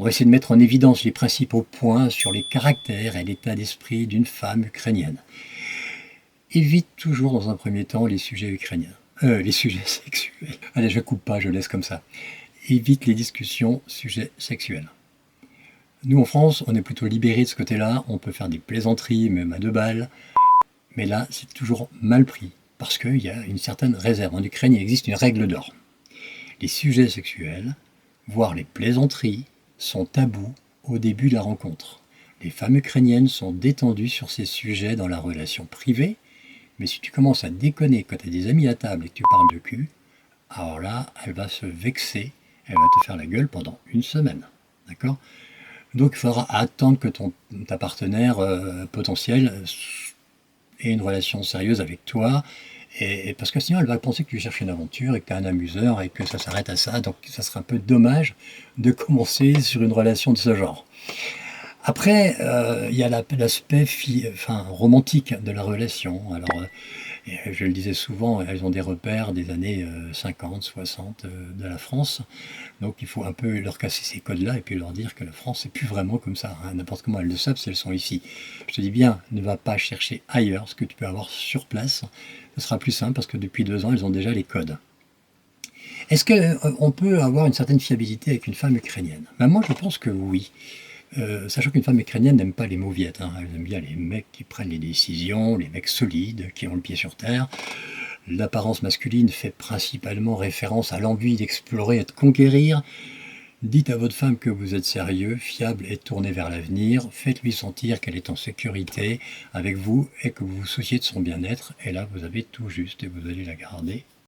On va essayer de mettre en évidence les principaux points sur les caractères et l'état d'esprit d'une femme ukrainienne. Évite toujours dans un premier temps les sujets ukrainiens. Les sujets sexuels. Allez, je coupe pas, je laisse comme ça. Évite les discussions sujets sexuels. Nous, en France, on est plutôt libérés de ce côté-là. On peut faire des plaisanteries, même à 2 balles. Mais là, c'est toujours mal pris, parce qu'il y a une certaine réserve. En Ukraine, il existe une règle d'or. Les sujets sexuels, voire les plaisanteries, sont tabous au début de la rencontre. Les femmes ukrainiennes sont détendues sur ces sujets dans la relation privée, mais si tu commences à déconner quand tu as des amis à table et que tu parles de cul, alors là, elle va se vexer, elle va te faire la gueule pendant une semaine. D'accord ? Donc il faudra attendre que ta partenaire potentielle ait une relation sérieuse avec toi, et parce que sinon elle va penser que tu cherches une aventure et que tu es un amuseur et que ça s'arrête à ça, donc ça serait un peu dommage de commencer sur une relation de ce genre. Après, il y a l'aspect romantique de la relation. Alors, je le disais souvent, elles ont des repères des années 50, 60 de la France. Donc il faut un peu leur casser ces codes-là et puis leur dire que la France, c'est plus vraiment comme ça. Hein. N'importe comment elles le savent si elles sont ici. Je te dis bien, ne va pas chercher ailleurs ce que tu peux avoir sur place. Ce sera plus simple parce que depuis 2 ans, elles ont déjà les codes. Est-ce qu'on peut avoir une certaine fiabilité avec une femme ukrainienne? Ben moi, je pense que oui. Sachant qu'une femme ukrainienne n'aime pas les mauviettes, hein. Elle aime bien les mecs qui prennent les décisions, les mecs solides, qui ont le pied sur terre. L'apparence masculine fait principalement référence à l'envie d'explorer et de conquérir. Dites à votre femme que vous êtes sérieux, fiable et tourné vers l'avenir. Faites-lui sentir qu'elle est en sécurité avec vous et que vous vous souciez de son bien-être. Et là, vous avez tout juste et vous allez la garder